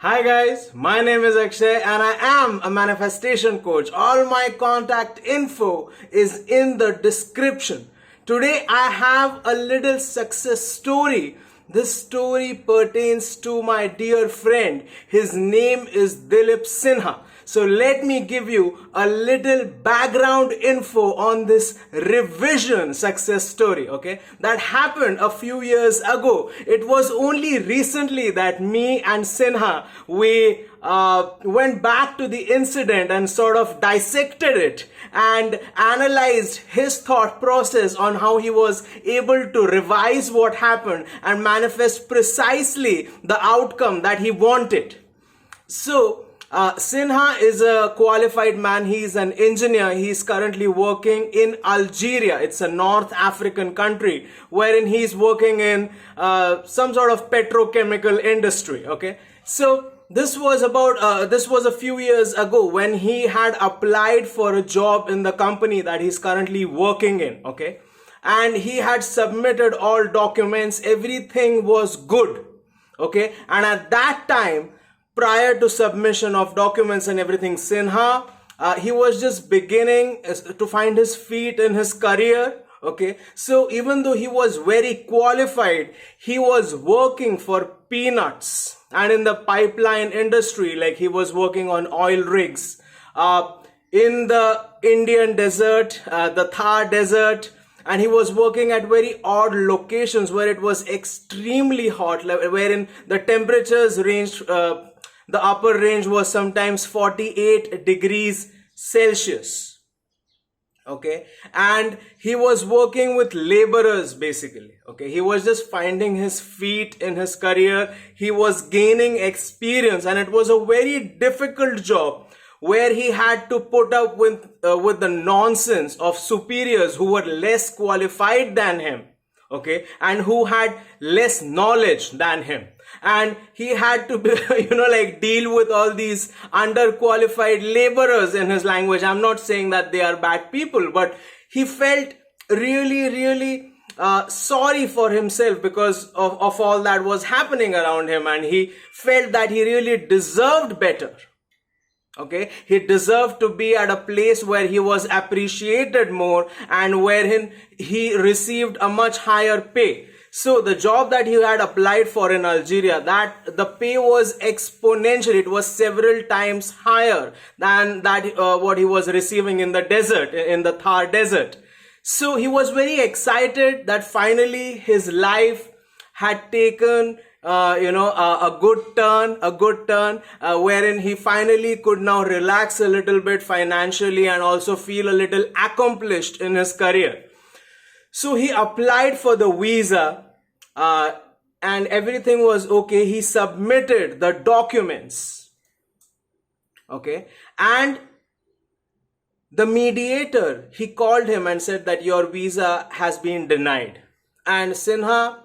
Hi guys, my name is Akshay and I am a manifestation coach. All my contact info is in the description. Today I have a little success story. This story pertains to my dear friend. His name is Sinha. So let me give you a little background info on this revision success story, okay? That happened a few years ago. It was only recently that me and Sinha, we went back to the incident and sort of dissected it and analyzed his thought process on how he was able to revise what happened and manifest precisely the outcome that he wanted. So, Sinha is a qualified man. He is an engineer. He is currently working in Algeria. It's a North African country wherein he is working in some sort of petrochemical industry. Okay, so this was a few years ago when he had applied for a job in the company that he's currently working in. Okay, and he had submitted all documents. Everything was good. Okay, and at that time, prior to submission of documents and everything, Sinha, he was just beginning to find his feet in his career. Okay, so even though he was very qualified, he was working for peanuts and in the pipeline industry, like he was working on oil rigs in the Indian desert, the Thar desert, and he was working at very odd locations where it was extremely hot, wherein the temperatures ranged. The upper range was sometimes 48 degrees Celsius. Okay. And he was working with laborers basically. Okay. He was just finding his feet in his career. He was gaining experience and it was a very difficult job where he had to put up with the nonsense of superiors who were less qualified than him. Okay. And who had less knowledge than him. And he had to, deal with all these underqualified laborers in his language. I'm not saying that they are bad people, but he felt really sorry for himself because of all that was happening around him. And he felt that he really deserved better. Okay, he deserved to be at a place where he was appreciated more and wherein he received a much higher pay. So the job that he had applied for in Algeria, that the pay was exponential. It was several times higher than what he was receiving in the desert, in the Thar desert. So he was very excited that finally his life had taken a good turn, wherein he finally could now relax a little bit financially and also feel a little accomplished in his career. So he applied for the visa and everything was okay. He submitted the documents. Okay. And the mediator, he called him and said that your visa has been denied. And Sinha,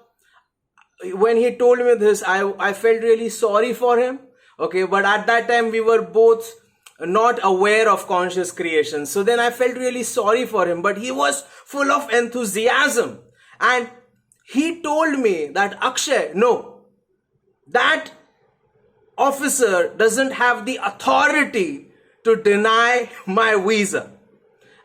when he told me this, I felt really sorry for him. Okay. But at that time we were both not aware of conscious creation. So then I felt really sorry for him, but he was full of enthusiasm. And he told me that, Akshay, no, that officer doesn't have the authority to deny my visa.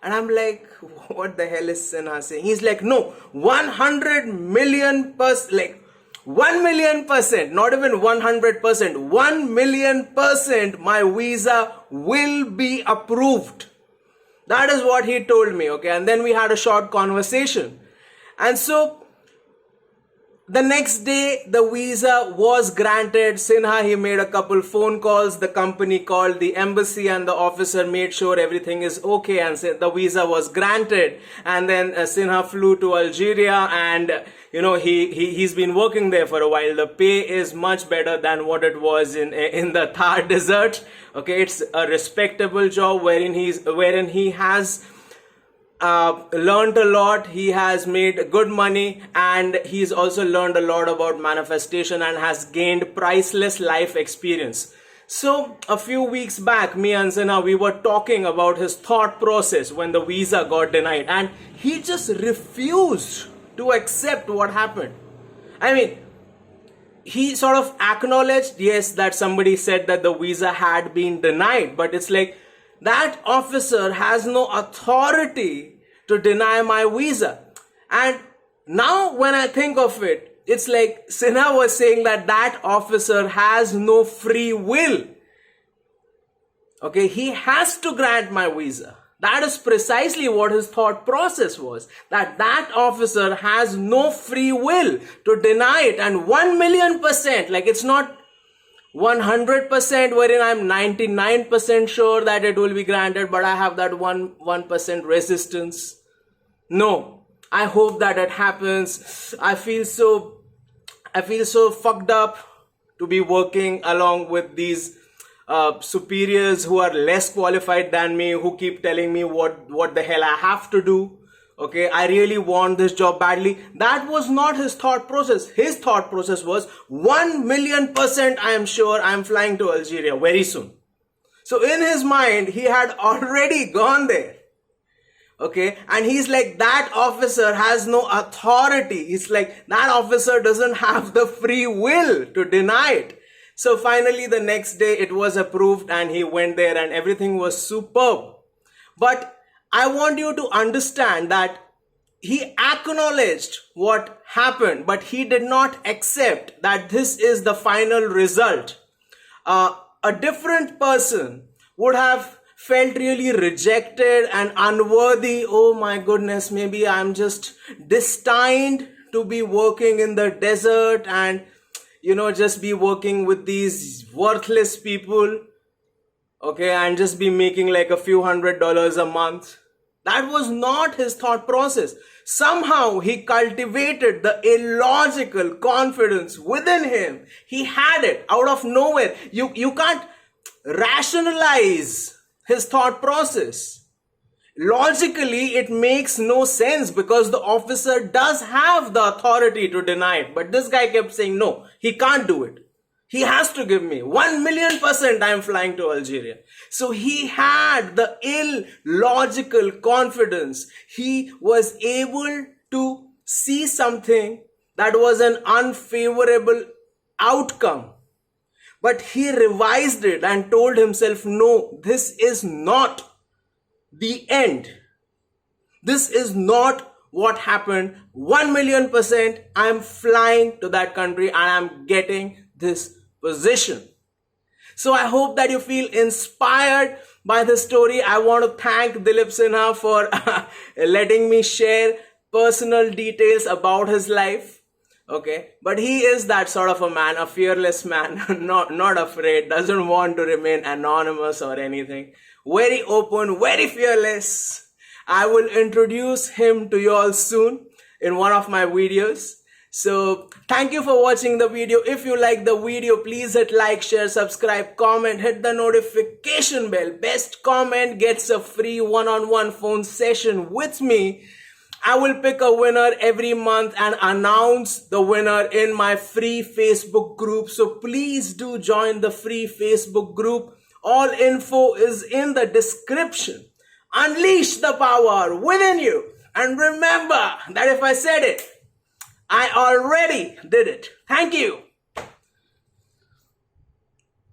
And I'm like, what the hell is Sinha saying? He's like, no, 100 million %, 1 million %, not even 100%, 1 million % my visa will be approved. That is what he told me, okay? And then we had a short conversation. And so the next day, the visa was granted. Sinha, he made a couple phone calls. The company called the embassy and the officer made sure everything is okay and said the visa was granted. And then Sinha flew to Algeria and, he's been working there for a while. The pay is much better than what it was in the Thar desert. Okay, it's a respectable job wherein he has learned a lot. He has made good money and he's also learned a lot about manifestation and has gained priceless life experience. So a few weeks back, me and Sinha, we were talking about his thought process when the visa got denied and he just refused to accept what happened. I mean, he sort of acknowledged, yes, that somebody said that the visa had been denied, but it's like that officer has no authority to deny my visa. And now when I think of it, it's like Sinha was saying that that officer has no free will. Okay, he has to grant my visa. That is precisely what his thought process was. That officer has no free will to deny it. And 1,000,000%, like it's not 100% wherein I'm 99% sure that it will be granted, but I have that 1% resistance. No, I hope that it happens. I feel so fucked up to be working along with these superiors who are less qualified than me, who keep telling me what the hell I have to do. Okay, I really want this job badly. That was not his thought process. His thought process was 1,000,000% I am sure I am flying to Algeria very soon. So in his mind, he had already gone there. Okay, and he's like, that officer has no authority. He's like, that officer doesn't have the free will to deny it. So finally the next day it was approved and he went there and everything was superb. But I want you to understand that he acknowledged what happened, but he did not accept that this is the final result. A different person would have felt really rejected and unworthy. Oh my goodness, maybe I'm just destined to be working in the desert and just be working with these worthless people, okay, and just be making like a few $100s a month. That was not his thought process. Somehow he cultivated the illogical confidence within him. He had it out of nowhere. You can't rationalize his thought process. Logically, it makes no sense because the officer does have the authority to deny it. But this guy kept saying, no, he can't do it. He has to give me 1,000,000% I am flying to Algeria. So he had the illogical confidence. He was able to see something that was an unfavorable outcome. But he revised it and told himself, no, this is not the end. This is not what happened. 1,000,000% I'm flying to that country and I'm getting this position. So I hope that you feel inspired by the story. I want to thank Dilip Sinha for letting me share personal details about his life. Okay, but he is that sort of a man, a fearless man, not afraid, doesn't want to remain anonymous or anything. Very open, very fearless. I will introduce him to you all soon in one of my videos. So thank you for watching the video. If you like the video, please hit like, share, subscribe, comment, hit the notification bell. Best comment gets a free one-on-one phone session with me. I will pick a winner every month and announce the winner in my free Facebook group. So please do join the free Facebook group. All info is in the description. Unleash the power within you. And remember that if I said it, I already did it. Thank you.